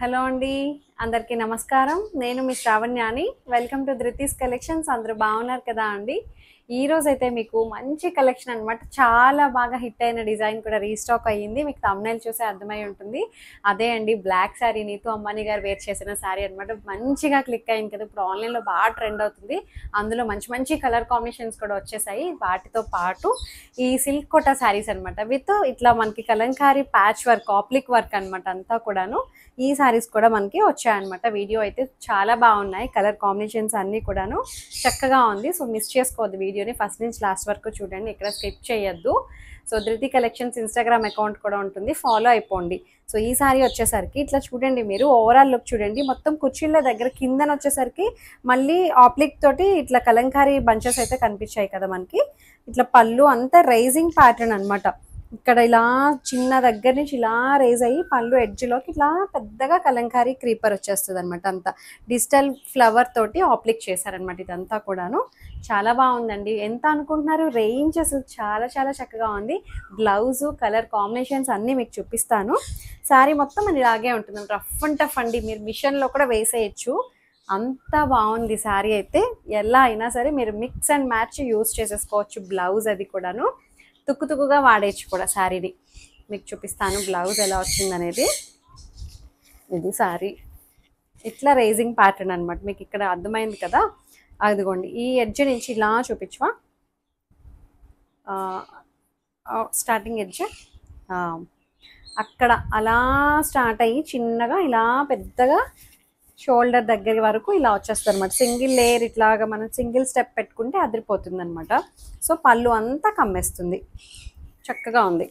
Hello అండి, అందరికీ నమస్కారం. నేను మీ శ్రావణ్యాని. Welcome to Dhruti's collections. అందరూ బాగున్నారు కదా అండి? ఈ రోజు అయితే మీకు మంచి కలెక్షన్ అనమాట. చాలా బాగా హిట్ అయిన డిజైన్ కూడా రీస్టాక్ అయ్యింది. మీకు thumbnail చూసే అర్థమై ఉంటుంది. అదే అండి, బ్లాక్ శారీ. నీతు అంబానీ గారు వేర్ చేసిన శారీ అనమాట. మంచిగా క్లిక్ అయింది కదా, ఇప్పుడు ఆన్లైన్లో బాగా ట్రెండ్ అవుతుంది. అందులో మంచి మంచి కలర్ కాంబినేషన్స్ కూడా వచ్చేసాయి. వాటితో పాటు ఈ సిల్క్ కోటా శారీస్ అనమాట, విత్ ఇట్లా మనకి కలంకారీ ప్యాచ్ వర్క్, ఆప్లిక్ వర్క్ అనమాట. అంతా కూడాను ఈ సారీస్ కూడా మనకి వచ్చాయన్నమాట. వీడియో అయితే చాలా బాగున్నాయి, కలర్ కాంబినేషన్స్ అన్నీ కూడాను చక్కగా ఉంది. సో మిస్ చేసుకోవద్దు వీడియోని, ఫస్ట్ నుంచి లాస్ట్ వరకు చూడండి, ఇక్కడ స్కిప్ చేయొద్దు. సో ధృతి కలెక్షన్స్ ఇన్స్టాగ్రామ్ అకౌంట్ కూడా ఉంటుంది, ఫాలో అయిపోండి. సో ఈ సారీ వచ్చేసరికి ఇట్లా చూడండి, మీరు ఓవరాల్ లుక్ చూడండి. మొత్తం కుర్చీల దగ్గర కిందన వచ్చేసరికి మళ్ళీ ఆప్లిక్ తోటి ఇట్లా కలంకారీ బంచెస్ అయితే కనిపించాయి కదా మనకి. ఇట్లా పళ్ళు అంతా రైజింగ్ ప్యాటర్న్ అనమాట. ఇక్కడ ఇలా చిన్న దగ్గర నుంచి ఇలా రేజ్ అయ్యి పళ్ళు ఎడ్జ్లోకి ఇట్లా పెద్దగా కలంకారీ క్రీపర్ వచ్చేస్తుంది అనమాట. అంతా డిజిటల్ ఫ్లవర్ తోటి ఆప్లిక్ చేశారనమాట. ఇదంతా కూడాను చాలా బాగుందండి. ఎంత అనుకుంటున్నారు? రేంజ్ అసలు చాలా చాలా చక్కగా ఉంది. బ్లౌజ్ కలర్ కాంబినేషన్స్ అన్నీ మీకు చూపిస్తాను. శారీ మొత్తం అది ఇలాగే ఉంటుంది, రఫ్ అండ్ టఫ్ అండి. మీరు మిషన్లో కూడా వేసేయచ్చు, అంత బాగుంది శారీ అయితే. ఎలా అయినా సరే మీరు మిక్స్ అండ్ మ్యాచ్ యూస్ చేసేసుకోవచ్చు. బ్లౌజ్ అది కూడాను తుక్కుగా వాడేయచ్చు కూడా. శారీని మీకు చూపిస్తాను బ్లౌజ్ ఎలా వచ్చిందనేది. ఇది శారీ ఇట్లా రేజింగ్ ప్యాటర్న్ అనమాట. మీకు ఇక్కడ అర్థమైంది కదా, అదిగోండి. ఈ ఎడ్జ్ నుంచి ఇలా చూపించవా, స్టార్టింగ్ ఎడ్జ్ అక్కడ అలా స్టార్ట్ అయ్యి చిన్నగా ఇలా పెద్దగా షోల్డర్ దగ్గర వరకు ఇలా వచ్చేస్తుంది అనమాట. సింగిల్ లేయర్ ఇట్లాగా మనం సింగిల్ స్టెప్ పెట్టుకుంటే అదిరిపోతుంది అనమాట. సో పళ్ళు అంతా కమ్మేస్తుంది, చక్కగా ఉంది.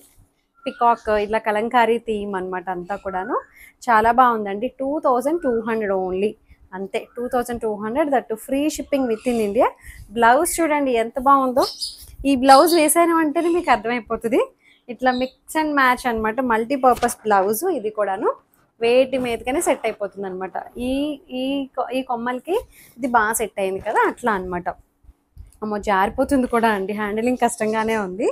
పికాక్ ఇట్లా కలంకారీ థీమ్ అనమాట. అంతా కూడాను చాలా బాగుందండి. 2200 ఓన్లీ, అంతే. 2200, that free shipping with in India. Blouse చూడండి ఎంత బాగుందో. ఈ బ్లౌజ్ వేసాను అంటేనే మీకు అర్థమైపోతుంది. ఇట్లా మిక్స్ అండ్ మ్యాచ్ అనమాట, మల్టీపర్పస్ బ్లౌజ్. ఇది కూడాను వేటి మీదకనే సెట్ అయిపోతుంది అనమాట. ఈ ఈ ఈ కొమ్మలకి ఇది బాగా సెట్ అయింది కదా, అట్లా అనమాట. అమ్మో జారిపోతుంది కూడా అండి, హ్యాండిలింగ్ కష్టంగానే ఉంది.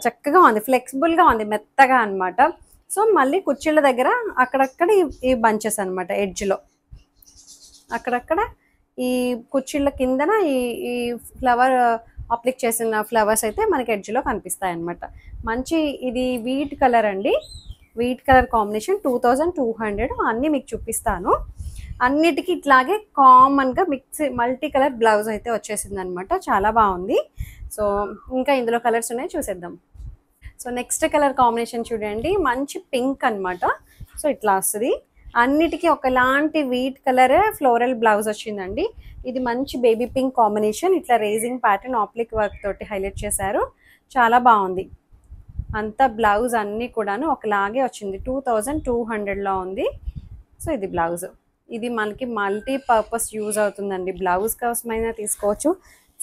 చక్కగా ఉంది, ఫ్లెక్సిబుల్గా ఉంది, మెత్తగా అనమాట. సో మళ్ళీ కుర్చీల దగ్గర అక్కడక్కడ ఈ బంచెస్ అనమాట, ఎడ్జ్లో అక్కడక్కడ ఈ కుర్చీల కిందన ఈ ఫ్లవర్ అప్లిక్ చేసిన ఫ్లవర్స్ అయితే మనకి ఎడ్జ్లో కనిపిస్తాయి అనమాట. మంచి ఇది వీట్ కలర్ అండి, వీట్ కలర్ కాంబినేషన్. 2200 అన్నీ మీకు చూపిస్తాను. అన్నిటికీ ఇట్లాగే కామన్గా మిక్స్ మల్టీ కలర్ బ్లౌజ్ అయితే వచ్చేసింది అనమాట. చాలా బాగుంది. సో ఇంకా ఇందులో కలర్స్ ఉన్నాయి, చూసేద్దాం. సో నెక్స్ట్ కలర్ కాంబినేషన్ చూడండి, మంచి పింక్ అనమాట. సో ఇట్లా వస్తుంది. అన్నిటికీ ఒకలాంటి వీట్ కలర్ ఫ్లోరల్ బ్లౌజ్ వచ్చిందండి. ఇది మంచి బేబీ పింక్ కాంబినేషన్. ఇట్లా రేజింగ్ ప్యాటర్న్ ఆప్లిక్ వర్క్ తోటి హైలైట్ చేశారు, చాలా బాగుంది. అంతా బ్లౌజ్ అన్నీ కూడాను ఒకలాగే వచ్చింది. 2200లో ఉంది. సో ఇది బ్లౌజ్. ఇది మనకి మల్టీపర్పస్ యూజ్ అవుతుందండి, బ్లౌజ్ కోసమైనా తీసుకోవచ్చు.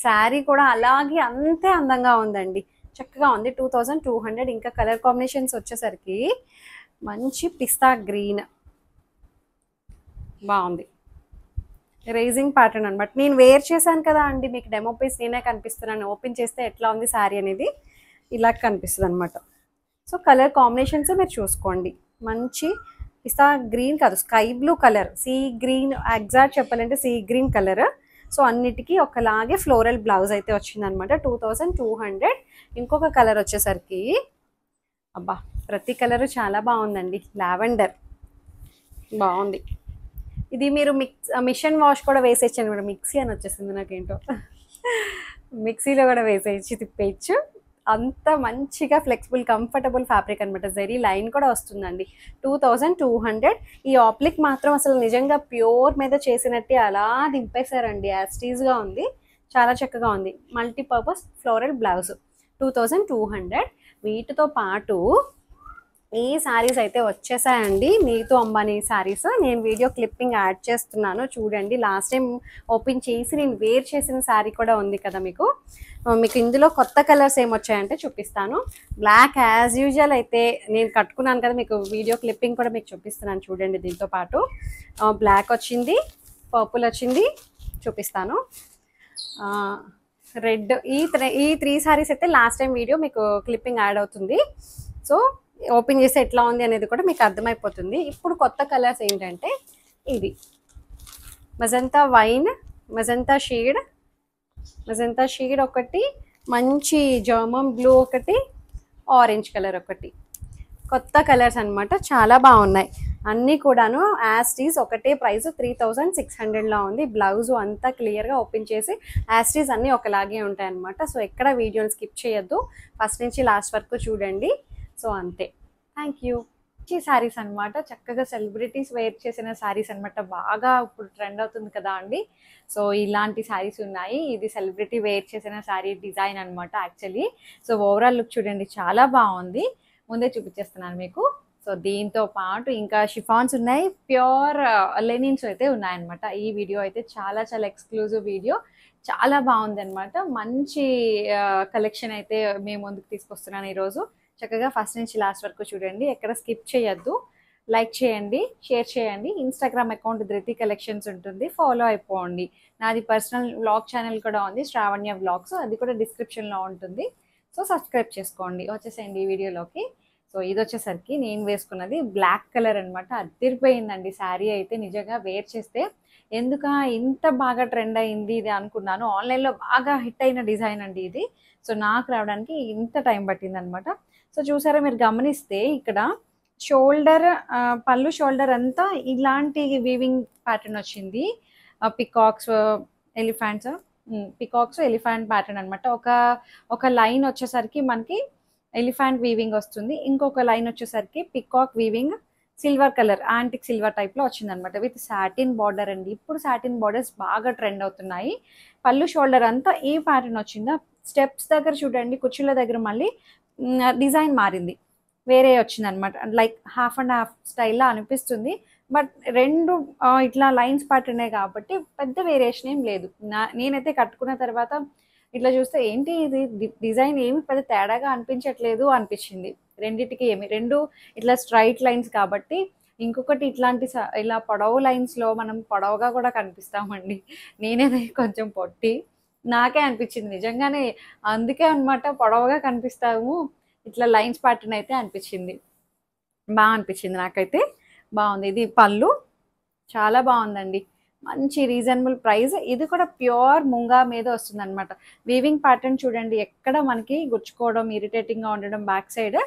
శారీ కూడా అలాగే అంతే అందంగా ఉందండి, చక్కగా ఉంది. 2200. ఇంకా కలర్ కాంబినేషన్స్ వచ్చేసరికి మంచి పిస్తా గ్రీన్ బాగుంది, రేజింగ్ ప్యాటర్న్ అనమాట. నేను వేర్ చేశాను కదా అండి, మీకు డెమో పీస్ నేనే కనిపిస్తున్నాను. ఓపెన్ చేస్తే ఎట్లా ఉంది శారీ అనేది ఇలా కనిపిస్తుంది అనమాట. సో కలర్ కాంబినేషన్స్ మీరు చూసుకోండి. మంచి పిస్తా గ్రీన్ కాదు, sky blue colour, sea green, exact చెప్పాలంటే సీ గ్రీన్ కలర్. సో అన్నిటికీ ఒకలాగే ఫ్లోరల్ బ్లౌజ్ అయితే వచ్చిందనమాట. 2200. ఇంకొక కలర్ వచ్చేసరికి అబ్బా, ప్రతి కలరు చాలా బాగుందండి. లావెండర్ బాగుంది. ఇది మీరు మిషన్ వాష్ కూడా వేసేయచ్చు అనమాట. మిక్సీ అని వచ్చేసింది నాకేంటో, మిక్సీలో కూడా వేసేయచ్చు, తిప్పేయచ్చు. అంత మంచిగా ఫ్లెక్సిబుల్ కంఫర్టబుల్ ఫ్యాబ్రిక్ అనమాట. జరీ లైన్ కూడా వస్తుందండి. 2200. ఈ ఆప్లిక్ మాత్రం అసలు నిజంగా ప్యూర్ మీద చేసినట్టే అలా దింపేశారండి, యాస్టీజ్గా ఉంది, చాలా చక్కగా ఉంది. Multipurpose floral blouse. 2200. వీటితో పాటు ఈ శారీస్ అయితే వచ్చేసాయండి, నీతు అంబానీ శారీస్. నేను వీడియో క్లిప్పింగ్ యాడ్ చేస్తున్నాను చూడండి. లాస్ట్ టైం ఓపెన్ చేసి నేను వేర్ చేసిన శారీ కూడా ఉంది కదా మీకు. ఇందులో కొత్త కలర్స్ ఏమొచ్చాయంటే చూపిస్తాను. బ్లాక్ యాజ్ యూజువల్ అయితే నేను కట్టుకున్నాను కదా, మీకు వీడియో క్లిప్పింగ్ కూడా మీకు చూపిస్తున్నాను చూడండి. దీంతో పాటు బ్లాక్ వచ్చింది, పర్పుల్ వచ్చింది, చూపిస్తాను. రెడ్. ఈ 3 శారీస్ అయితే లాస్ట్ టైం వీడియో మీకు క్లిప్పింగ్ యాడ్ అవుతుంది. సో ఓపెన్ చేస్తే ఎట్లా ఉంది అనేది కూడా మీకు అర్థమైపోతుంది. ఇప్పుడు కొత్త కలర్స్ ఏంటంటే ఇది మజంతా వైన్, మజంతా షేడ్ ఒకటి, మంచి జర్మన్ బ్లూ ఒకటి, ఆరెంజ్ కలర్ ఒకటి. కొత్త కలర్స్ అనమాట, చాలా బాగున్నాయి అన్నీ కూడాను. యాస్టీస్ ఒకటే ప్రైస్ 3600లో ఉంది. బ్లౌజ్ అంతా క్లియర్గా ఓపెన్ చేసి యాస్టీస్ అన్నీ ఒకలాగే ఉంటాయి అనమాట. సో ఎక్కడ వీడియోని స్కిప్ చేయొద్దు, ఫస్ట్ నుంచి లాస్ట్ వరకు చూడండి. సో అంతే, థ్యాంక్ యూ. ఈ శారీస్ అనమాట, చక్కగా సెలబ్రిటీస్ వేర్ చేసిన శారీస్ అనమాట. బాగా ఇప్పుడు ట్రెండ్ అవుతుంది కదా అండి. సో ఇలాంటి శారీస్ ఉన్నాయి. ఇది సెలబ్రిటీ వేర్ చేసిన శారీ డిజైన్ అనమాట యాక్చువల్లీ. సో ఓవరాల్ లుక్ చూడండి, చాలా బాగుంది. ముందే చూపించేస్తున్నాను మీకు. సో దీంతో పాటు ఇంకా షిఫాన్స్ ఉన్నాయి, ప్యూర్ లెనిన్స్ అయితే ఉన్నాయన్నమాట. ఈ వీడియో అయితే చాలా చాలా ఎక్స్క్లూజివ్ వీడియో, చాలా బాగుంది అనమాట. మంచి కలెక్షన్ అయితే మేము ముందుకు తీసుకొస్తున్నాను ఈరోజు. చక్కగా ఫస్ట్ నుంచి లాస్ట్ వరకు చూడండి, ఎక్కడ స్కిప్ చేయొద్దు. లైక్ చేయండి, షేర్ చేయండి. ఇన్స్టాగ్రామ్ అకౌంట్ ధృతి కలెక్షన్స్ ఉంటుంది, ఫాలో అయిపోండి. నాది పర్సనల్ వ్లాగ్ ఛానల్ కూడా ఉంది, శ్రావణ్య వ్లాగ్స్, అది కూడా డిస్క్రిప్షన్లో ఉంటుంది. సో సబ్స్క్రైబ్ చేసుకోండి. వచ్చేసేయండి ఈ వీడియోలోకి. సో ఇది వచ్చేసరికి నేను వేసుకున్నది బ్లాక్ కలర్ అనమాట. అదిరిపోయిందండి శారీ అయితే, నిజంగా వేర్ చేస్తే ఎందుక ఇంత బాగా ట్రెండ్ అయింది ఇది అనుకున్నాను. ఆన్లైన్లో బాగా హిట్ అయిన డిజైన్ అండి ఇది. సో నాకు రావడానికి ఇంత టైం పట్టింది అనమాట. సో చూసారా, మీరు గమనిస్తే ఇక్కడ షోల్డర్, పళ్ళు షోల్డర్ అంతా ఇలాంటి వీవింగ్ ప్యాటర్న్ వచ్చింది. పికాక్స్, ఎలిఫెంట్ ప్యాటర్న్ అనమాట. ఒక లైన్ వచ్చేసరికి మనకి ఎలిఫెంట్ వీవింగ్ వస్తుంది, ఇంకొక లైన్ వచ్చేసరికి peacock weaving silver colour, antique silver టైప్లో వచ్చిందనమాట. విత్ సాటిన్ బార్డర్ అండి. ఇప్పుడు సాటిన్ బార్డర్స్ బాగా ట్రెండ్ అవుతున్నాయి. పళ్ళు షోల్డర్ అంతా ఈ ప్యాటర్న్ వచ్చిందా. స్టెప్స్ దగ్గర చూడండి, కుర్చీల దగ్గర మళ్ళీ డిజైన్ మారింది, వేరే వచ్చిందనమాట. లైక్ హాఫ్ అండ్ హాఫ్ స్టైల్లో అనిపిస్తుంది. బట్ రెండు ఇట్లా లైన్స్ ప్యాటర్నే కాబట్టి పెద్ద వేరియేషన్ ఏం లేదు. నేనైతే కట్టుకున్న తర్వాత ఇట్లా చూస్తే ఏంటి ఇది డిజైన్ ఏమి పెద్ద తేడాగా అనిపించట్లేదు అనిపించింది. రెండిటికి రెండు ఇట్లా స్ట్రైట్ లైన్స్ కాబట్టి. ఇంకొకటి ఇట్లాంటి ఇలా పొడవు లైన్స్లో మనం పొడవుగా కూడా కనిపిస్తామండి. నేనేది కొంచెం పొట్టి, నాకే అనిపించింది నిజంగానే. అందుకే అనమాట పొడవుగా కనిపిస్తాము, ఇట్లా లైన్స్ ప్యాటర్న్ అయితే అనిపించింది. బాగా అనిపించింది నాకైతే, బాగుంది. ఇది పళ్ళు చాలా బాగుందండి, మంచి రీజనబుల్ ప్రైస్. ఇది కూడా ప్యూర్ ముంగా మీద వస్తుంది అనమాట. వీవింగ్ ప్యాటర్న్ చూడండి, ఎక్కడ మనకి గుచ్చుకోవడం, ఇరిటేటింగ్గా ఉండడం బ్యాక్ సైడ్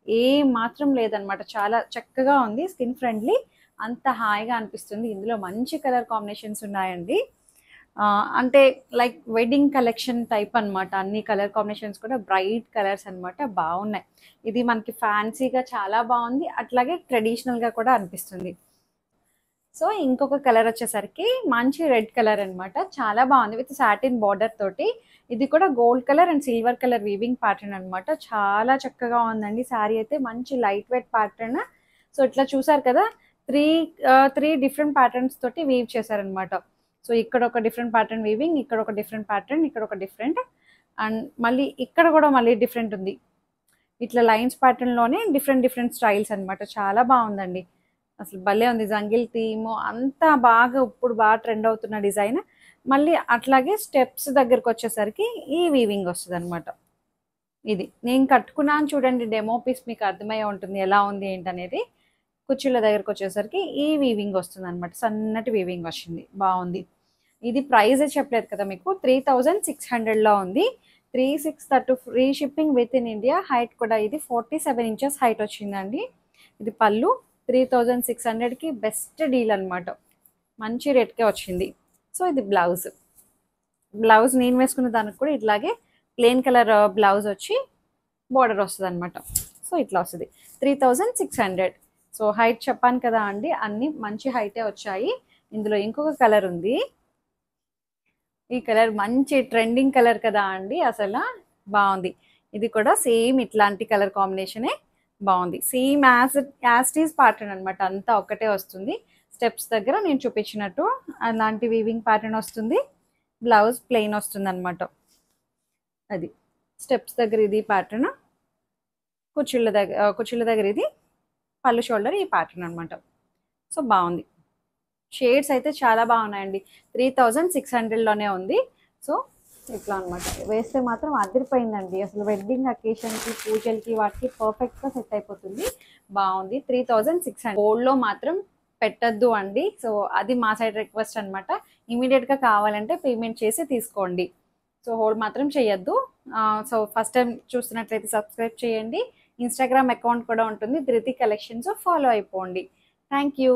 ఏ మాత్రం లేదనమాట. చాలా చక్కగా ఉంది, స్కిన్ ఫ్రెండ్లీ, అంత హాయిగా అనిపిస్తుంది. ఇందులో మంచి కలర్ కాంబినేషన్స్ ఉన్నాయండి. అంటే లైక్ వెడ్డింగ్ కలెక్షన్ టైప్ అనమాట. అన్ని కలర్ కాంబినేషన్స్ కూడా బ్రైట్ కలర్స్ అనమాట, బాగున్నాయి. ఇది మనకి ఫ్యాన్సీగా చాలా బాగుంది, అట్లాగే ట్రెడిషనల్గా కూడా అనిపిస్తుంది. సో ఇంకొక కలర్ వచ్చేసరికి మంచి రెడ్ కలర్ అనమాట, చాలా బాగుంది విత్ సాటిన్ బార్డర్ తోటి. ఇది కూడా gold colour and silver colour weaving pattern అనమాట. చాలా చక్కగా ఉందండి శారీ అయితే, మంచి లైట్ వెయిట్ ప్యాటర్న్. సో ఇట్లా చూసారు కదా, త్రీ డిఫరెంట్ ప్యాటర్న్స్ తోటి వీవ్ చేశారనమాట. సో ఇక్కడ ఒక డిఫరెంట్ ప్యాటర్న్ వీవింగ్, ఇక్కడ ఒక డిఫరెంట్ ప్యాటర్న్, ఇక్కడ ఒక డిఫరెంట్, అండ్ మళ్ళీ ఇక్కడ కూడా మళ్ళీ డిఫరెంట్ ఉంది. ఇట్లా లైన్స్ ప్యాటర్న్లోనే డిఫరెంట్ స్టైల్స్ అనమాట. చాలా బాగుందండి, అసలు భలే ఉంది. జంగిల్ థీమ్ అంతా బాగా ఇప్పుడు బాగా ట్రెండ్ అవుతున్న డిజైన్. మళ్ళీ అట్లాగే స్టెప్స్ దగ్గరకు వచ్చేసరికి ఈ వీవింగ్ వస్తుంది అనమాట. ఇది నేను కట్టుకున్నాను చూడండి, డెమో పీస్, మీకు అర్థమయ్యే ఉంటుంది ఎలా ఉంది ఏంటనేది. కుర్చీల దగ్గరకు వచ్చేసరికి ఈ వీవింగ్ వస్తుంది అనమాట, సన్నటి వీవింగ్ వచ్చింది, బాగుంది. ఇది ప్రైస్ చెప్పలేదు కదా మీకు, 3600లో ఉంది. 3632 free shipping with in India. Height కూడా ఇది 47 ఇంచెస్ హైట్ వచ్చిందండి. ఇది పళ్ళు 3600కి బెస్ట్ డీల్ అనమాట, మంచి రేట్కే వచ్చింది. సో ఇది బ్లౌజ్ నేను వేసుకున్న దానికి కూడా ఇట్లాగే ప్లెయిన్ కలర్ బ్లౌజ్ వచ్చి బోర్డర్ వస్తుంది అనమాట. సో ఇట్లా వస్తుంది 3600. సో హైట్ చెప్పాను కదా అండి, అన్నీ మంచి హైటే వచ్చాయి. ఇందులో ఇంకొక కలర్ ఉంది, ఈ కలర్ మంచి ట్రెండింగ్ కలర్ కదా అండి, అసలు బాగుంది. ఇది కూడా సేమ్ ఇట్లాంటి కలర్ కాంబినేషనే, బాగుంది. సేమ్ యాస్టీస్ ప్యాటర్న్ అనమాట, అంతా ఒక్కటే వస్తుంది. స్టెప్స్ దగ్గర నేను చూపించినట్టు అలాంటి వీవింగ్ ప్యాటర్న్ వస్తుంది. బ్లౌజ్ ప్లెయిన్ వస్తుంది అనమాట. అది స్టెప్స్ దగ్గర ఇది ప్యాటర్న్, కుర్చీల దగ్గర ఇది పళ్ళు షోల్డర్ ఈ ప్యాటర్న్ అనమాట. సో బాగుంది. షేడ్స్ అయితే చాలా బాగున్నాయండి. 3600లోనే ఉంది. సో ఇట్లా అనమాట వేస్తే మాత్రం అదిరిపోయిందండి. అసలు వెడ్డింగ్ అకేషన్కి పూజలకి వాటికి పర్ఫెక్ట్గా సెట్ అయిపోతుంది. బాగుంది. 3600. గోల్డ్లో మాత్రం పెట్టద్దు అండి. సో అది మా సైడ్ రిక్వెస్ట్ అనమాట. ఇమీడియట్గా కావాలంటే పేమెంట్ చేసి తీసుకోండి. సో హోల్డ్ మాత్రం చేయొద్దు. సో ఫస్ట్ టైం చూస్తున్నట్లయితే సబ్స్క్రైబ్ చేయండి. ఇన్స్టాగ్రామ్ అకౌంట్ కూడా ఉంటుంది ధృతి కలెక్షన్స్, ఫాలో అయిపోండి. Thank you.